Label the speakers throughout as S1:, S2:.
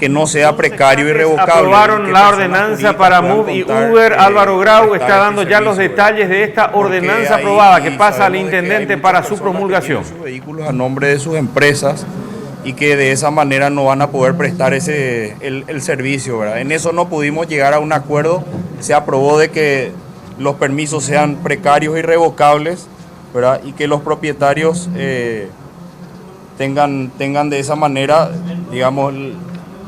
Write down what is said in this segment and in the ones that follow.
S1: que no sea precario y revocable.
S2: Aprobaron la ordenanza para Move y Uber. Álvaro Grau está dando ya los detalles de esta ordenanza aprobada que pasa al intendente para su promulgación.
S1: Sus vehículos a nombre de sus empresas y que de esa manera no van a poder prestar el servicio, ¿verdad? En eso no pudimos llegar a un acuerdo. Se aprobó de que los permisos sean precarios y revocables, ¿verdad? Y que los propietarios tengan de esa manera, digamos,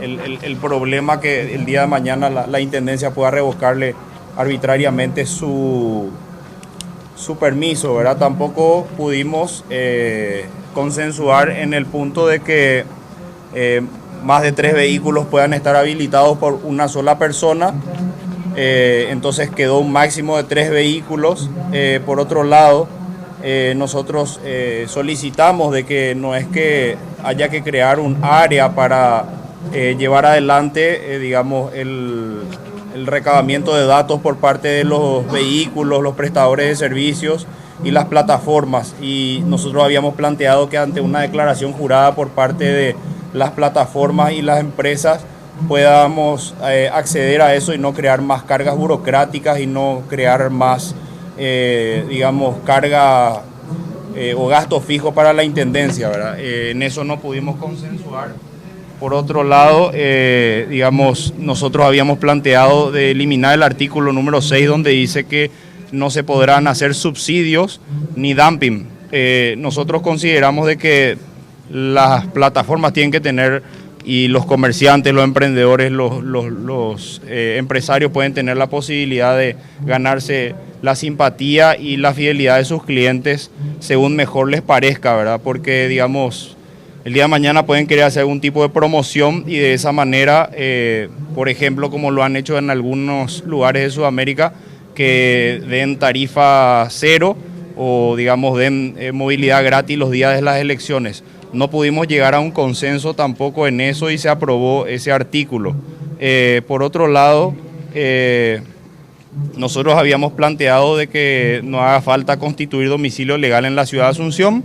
S1: el problema que el día de mañana la Intendencia pueda revocarle arbitrariamente su permiso, ¿verdad? Tampoco pudimos consensuar en el punto de que más de 3 vehículos puedan estar habilitados por una sola persona. Entonces quedó un máximo de 3 vehículos. Por otro lado, nosotros solicitamos de que no es que haya que crear un área para llevar adelante, digamos, el recabamiento de datos por parte de los vehículos, los prestadores de servicios y las plataformas. Y nosotros habíamos planteado que ante una declaración jurada por parte de las plataformas y las empresas podamos acceder a eso y no crear más cargas burocráticas y no crear más, digamos, carga o gasto fijo para la Intendencia, ¿verdad? En eso no pudimos consensuar. Por otro lado, digamos, nosotros habíamos planteado de eliminar el artículo número 6 donde dice que no se podrán hacer subsidios ni dumping. Nosotros consideramos de que las plataformas tienen que tener, y los comerciantes, los emprendedores, los empresarios pueden tener la posibilidad de ganarse la simpatía y la fidelidad de sus clientes según mejor les parezca, ¿verdad? Porque, digamos, el día de mañana pueden querer hacer algún tipo de promoción y de esa manera, por ejemplo, como lo han hecho en algunos lugares de Sudamérica, que den tarifa cero o, digamos, den movilidad gratis los días de las elecciones. No pudimos llegar a un consenso tampoco en eso y se aprobó ese artículo. Por otro lado, nosotros habíamos planteado de que no haga falta constituir domicilio legal en la ciudad de Asunción,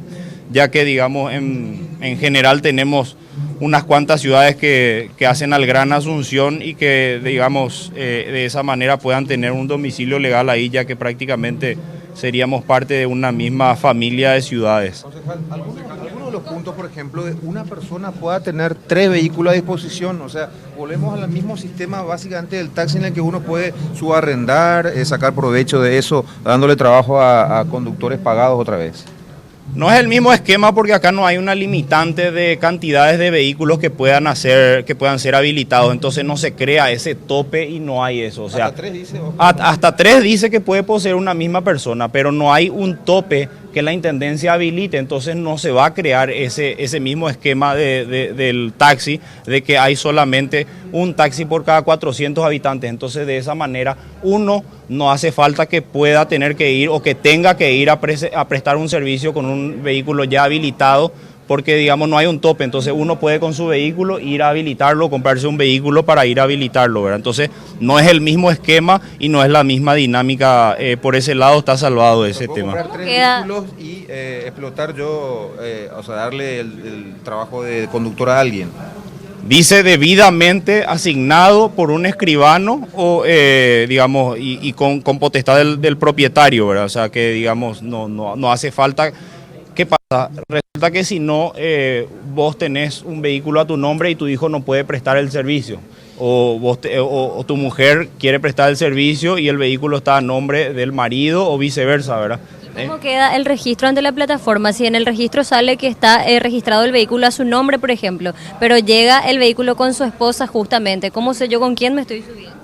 S1: ya que, digamos, en general tenemos unas cuantas ciudades que hacen al Gran Asunción y que, digamos, de esa manera puedan tener un domicilio legal ahí, ya que prácticamente seríamos parte de una misma familia de ciudades.
S3: Concejal, ¿alguno de los puntos, por ejemplo, de una persona pueda tener 3 vehículos a disposición? O sea, volvemos al mismo sistema básicamente del taxi en el que uno puede subarrendar, sacar provecho de eso, dándole trabajo a conductores pagados otra vez.
S1: No es el mismo esquema porque acá no hay una limitante de cantidades de vehículos que puedan ser habilitados, entonces no se crea ese tope y no hay eso. O sea, hasta 3 dice que puede poseer una misma persona, pero no hay un tope que la Intendencia habilite, entonces no se va a crear ese mismo esquema del taxi, de que hay solamente un taxi por cada 400 habitantes, entonces de esa manera uno no hace falta que pueda tener que ir o que tenga que ir a prestar un servicio con un vehículo ya habilitado, porque, digamos, no hay un tope, entonces uno puede con su vehículo ir a habilitarlo, comprarse un vehículo para ir a habilitarlo, ¿verdad? Entonces no es el mismo esquema y no es la misma dinámica, por ese lado está salvado ese tema.
S3: Comprar 3 vehículos y explotar yo, o sea, darle el trabajo de conductor a alguien.
S1: Dice debidamente asignado por un escribano o, digamos, y con potestad del propietario, ¿verdad? O sea que, digamos, no hace falta. ¿Qué pasa? Resulta que si no, vos tenés un vehículo a tu nombre y tu hijo no puede prestar el servicio. O tu mujer quiere prestar el servicio y el vehículo está a nombre del marido o viceversa, ¿verdad?
S4: ¿Cómo queda el registro ante la plataforma? Si en el registro sale que está registrado el vehículo a su nombre, por ejemplo, pero llega el vehículo con su esposa justamente, ¿cómo sé yo con quién me estoy subiendo?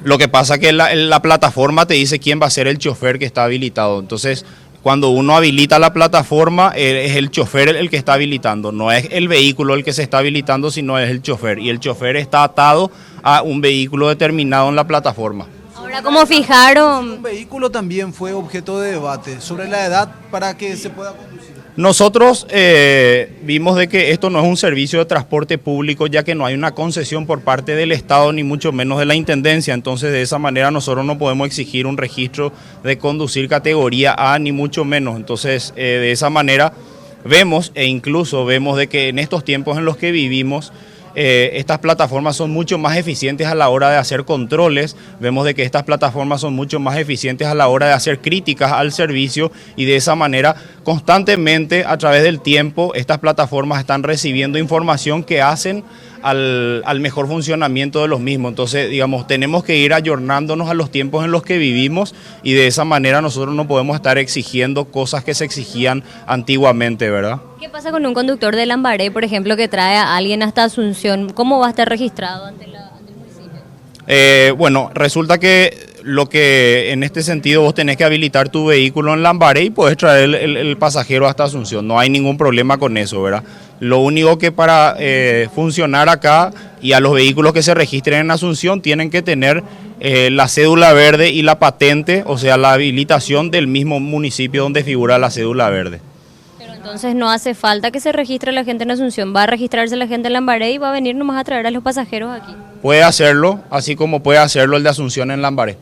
S1: Lo que pasa es que la plataforma te dice quién va a ser el chofer que está habilitado. Entonces, cuando uno habilita la plataforma, es el chofer el que está habilitando. No es el vehículo el que se está habilitando, sino es el chofer. Y el chofer está atado a un vehículo determinado en la plataforma.
S4: Ahora, ¿cómo fijaron?
S5: Un vehículo también fue objeto de debate sobre la edad para que se pueda conducir.
S1: Nosotros vimos de que esto no es un servicio de transporte público, ya que no hay una concesión por parte del Estado, ni mucho menos de la Intendencia. Entonces, de esa manera nosotros no podemos exigir un registro de conducir categoría A, ni mucho menos. Entonces, de esa manera vemos, e incluso vemos de que en estos tiempos en los que vivimos, estas plataformas son mucho más eficientes a la hora de hacer controles, vemos de que estas plataformas son mucho más eficientes a la hora de hacer críticas al servicio y de esa manera constantemente a través del tiempo estas plataformas están recibiendo información que hacen al mejor funcionamiento de los mismos. Entonces, digamos, tenemos que ir ayornándonos a los tiempos en los que vivimos y de esa manera nosotros no podemos estar exigiendo cosas que se exigían antiguamente, ¿verdad?
S4: ¿Qué pasa con un conductor de Lambaré, por ejemplo, que trae a alguien hasta Asunción? ¿Cómo va a estar registrado ante el municipio?
S1: Bueno, resulta que lo que en este sentido vos tenés que habilitar tu vehículo en Lambaré y podés traer el pasajero hasta Asunción. No hay ningún problema con eso, ¿verdad? Lo único que para funcionar acá y a los vehículos que se registren en Asunción tienen que tener la cédula verde y la patente, o sea, la habilitación del mismo municipio donde figura la cédula verde.
S4: Entonces no hace falta que se registre la gente en Asunción, va a registrarse la gente en Lambaré y va a venir nomás a traer a los pasajeros aquí.
S1: Puede hacerlo, así como puede hacerlo el de Asunción en Lambaré.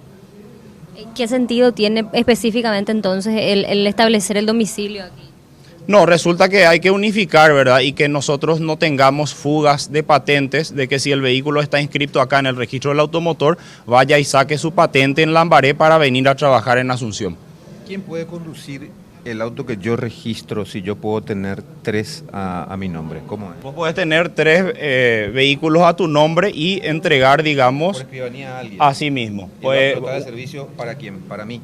S4: ¿Qué sentido tiene específicamente entonces el establecer el domicilio aquí?
S1: No, resulta que hay que unificar, ¿verdad? Y que nosotros no tengamos fugas de patentes, de que si el vehículo está inscrito acá en el registro del automotor, vaya y saque su patente en Lambaré para venir a trabajar en Asunción.
S3: ¿Quién puede conducir el auto que yo registro si yo puedo tener 3 a mi nombre? ¿Cómo es?
S1: Vos podés tener 3 vehículos a tu nombre y entregar, digamos,
S3: Por escribanía a alguien.
S1: a sí mismo.
S3: ¿Y va a explotar el servicio para quién? Para mí.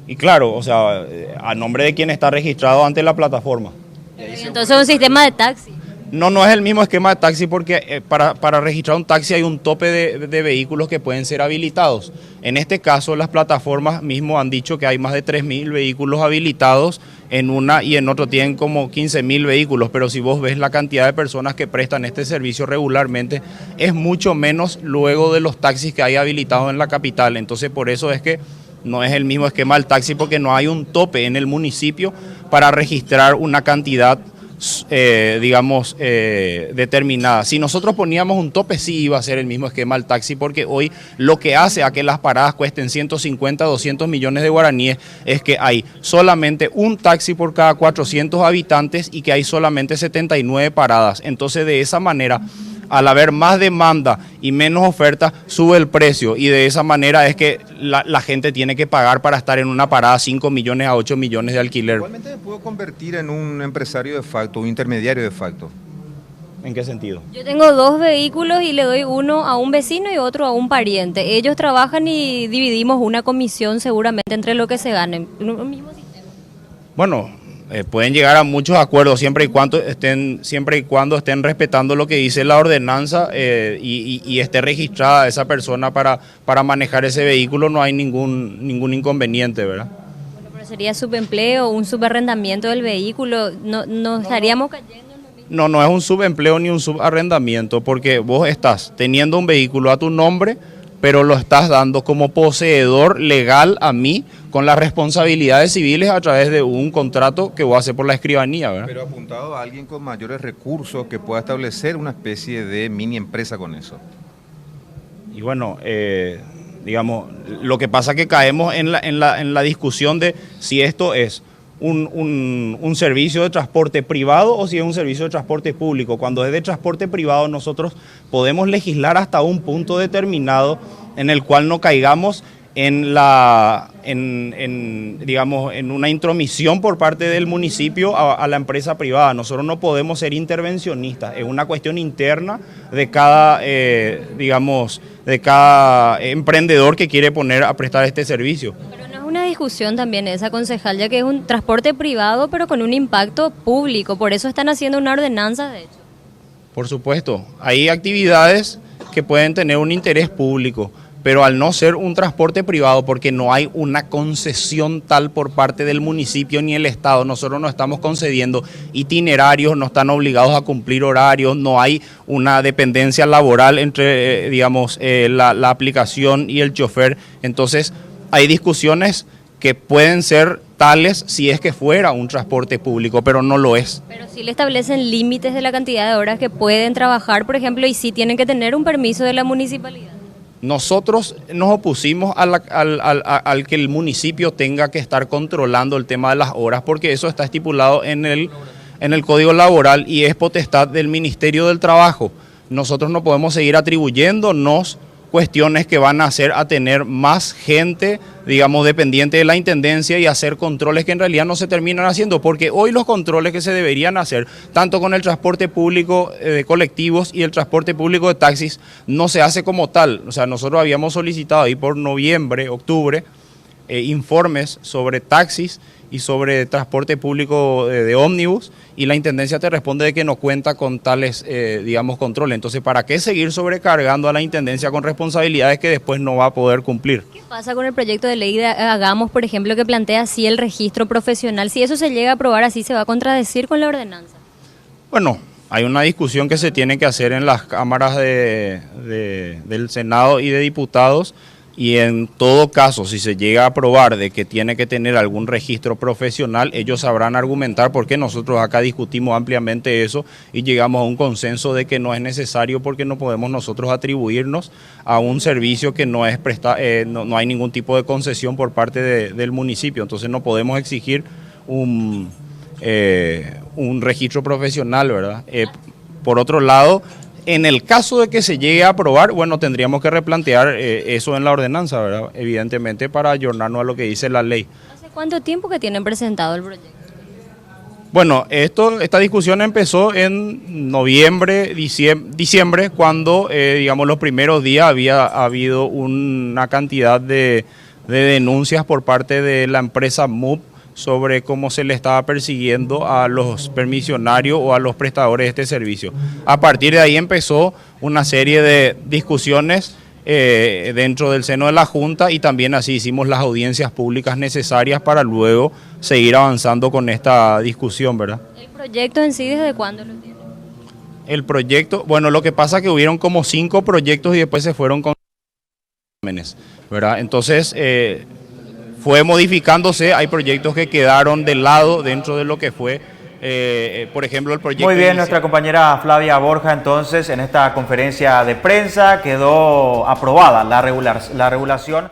S1: Y claro, o sea, a nombre de quien está registrado ante la plataforma.
S4: Entonces es un sistema de taxi.
S1: No es el mismo esquema de taxi porque para registrar un taxi hay un tope de vehículos que pueden ser habilitados. En este caso, las plataformas mismo han dicho que hay más de 3.000 vehículos habilitados en una y en otro tienen como 15.000 vehículos, pero si vos ves la cantidad de personas que prestan este servicio regularmente, es mucho menos luego de los taxis que hay habilitados en la capital. Entonces, por eso es que no es el mismo esquema del taxi porque no hay un tope en el municipio para registrar una cantidad digamos, determinada. Si nosotros poníamos un tope, sí iba a ser el mismo esquema del taxi, porque hoy lo que hace a que las paradas cuesten 150, 200 millones de guaraníes es que hay solamente un taxi por cada 400 habitantes y que hay solamente 79 paradas. Entonces, de esa manera, al haber más demanda y menos oferta, sube el precio y de esa manera es que la gente tiene que pagar para estar en una parada 5 millones a 8 millones de alquiler.
S3: Igualmente me puedo convertir en un empresario de facto, un intermediario de facto.
S1: ¿En qué sentido?
S4: Yo tengo 2 vehículos y le doy uno a un vecino y otro a un pariente. Ellos trabajan y dividimos una comisión seguramente entre lo que se ganen. Un mismo sistema.
S1: Bueno, pueden llegar a muchos acuerdos siempre y cuando estén respetando lo que dice la ordenanza y esté registrada esa persona para manejar ese vehículo. No hay ningún inconveniente, ¿verdad?
S4: Bueno, pero sería subempleo, un subarrendamiento del vehículo. No estaríamos cayendo.
S1: No es un subempleo ni un subarrendamiento, porque vos estás teniendo un vehículo a tu nombre, pero lo estás dando como poseedor legal a mí, con las responsabilidades civiles a través de un contrato que vos haces por la escribanía, ¿verdad?
S3: Pero apuntado a alguien con mayores recursos que pueda establecer una especie de mini empresa con eso.
S1: Y bueno, digamos, lo que pasa es que caemos en la discusión de si esto es un servicio de transporte privado o si es un servicio de transporte público. Cuando es de transporte privado, nosotros podemos legislar hasta un punto determinado en el cual no caigamos digamos, en una intromisión por parte del municipio a la empresa privada. Nosotros no podemos ser intervencionistas, es una cuestión interna de cada, digamos, de cada emprendedor que quiere poner a prestar este servicio.
S4: Pero no es una discusión también esa, concejal, ya que es un transporte privado pero con un impacto público, por eso están haciendo una ordenanza, de hecho.
S1: Por supuesto, hay actividades que pueden tener un interés público, pero al no ser un transporte privado, porque no hay una concesión tal por parte del municipio ni el Estado, nosotros no estamos concediendo itinerarios, no están obligados a cumplir horarios, no hay una dependencia laboral entre, digamos, la aplicación y el chofer. Entonces, hay discusiones que pueden ser tales si es que fuera un transporte público, pero no lo es.
S4: Pero sí le establecen límites de la cantidad de horas que pueden trabajar, por ejemplo, y sí tienen que tener un permiso de la municipalidad.
S1: Nosotros nos opusimos al que el municipio tenga que estar controlando el tema de las horas, porque eso está estipulado en el Código Laboral y es potestad del Ministerio del Trabajo. nosotros no podemos seguir atribuyéndonos cuestiones que van a hacer a tener más gente, digamos, dependiente de la intendencia y hacer controles que en realidad no se terminan haciendo, porque hoy los controles que se deberían hacer, tanto con el transporte público de colectivos y el transporte público de taxis, no se hace como tal. O sea, nosotros habíamos solicitado ahí por noviembre, octubre, informes sobre taxis y sobre transporte público de ómnibus, y la intendencia te responde de que no cuenta con tales, digamos, controles. Entonces, ¿para qué seguir sobrecargando a la intendencia con responsabilidades que después no va a poder cumplir?
S4: ¿Qué pasa con el proyecto de ley de Hagamos, por ejemplo, que plantea así el registro profesional? Si eso se llega a aprobar así, ¿se va a contradecir con la ordenanza?
S1: Bueno, hay una discusión que se tiene que hacer en las cámaras del Senado y de diputados, y en todo caso, si se llega a aprobar de que tiene que tener algún registro profesional, ellos sabrán argumentar, porque nosotros acá discutimos ampliamente eso y llegamos a un consenso de que no es necesario, porque no podemos nosotros atribuirnos a un servicio que no es no hay ningún tipo de concesión por parte del municipio. Entonces no podemos exigir un registro profesional, ¿verdad? Por otro lado, en el caso de que se llegue a aprobar, bueno, tendríamos que replantear eso en la ordenanza, ¿verdad? Evidentemente, para ayornarnos a lo que dice la ley.
S4: ¿Hace cuánto tiempo que tienen presentado el proyecto?
S1: Bueno, esta discusión empezó en noviembre, diciembre, cuando, digamos, los primeros días había habido una cantidad de denuncias por parte de la empresa MUP sobre cómo se le estaba persiguiendo a los permisionarios o a los prestadores de este servicio. A partir de ahí empezó una serie de discusiones dentro del seno de la Junta, y también así hicimos las audiencias públicas necesarias para luego seguir avanzando con esta discusión, ¿verdad?
S4: ¿El proyecto en sí desde cuándo lo tiene?
S1: El proyecto, bueno, lo que pasa es que hubieron como 5 proyectos y después se fueron con exámenes, ¿verdad? Entonces, fue modificándose, hay proyectos que quedaron de lado dentro de lo que fue, por ejemplo, el proyecto...
S6: Muy bien, nuestra compañera Flavia Borja, entonces, en esta conferencia de prensa quedó aprobada la regulación.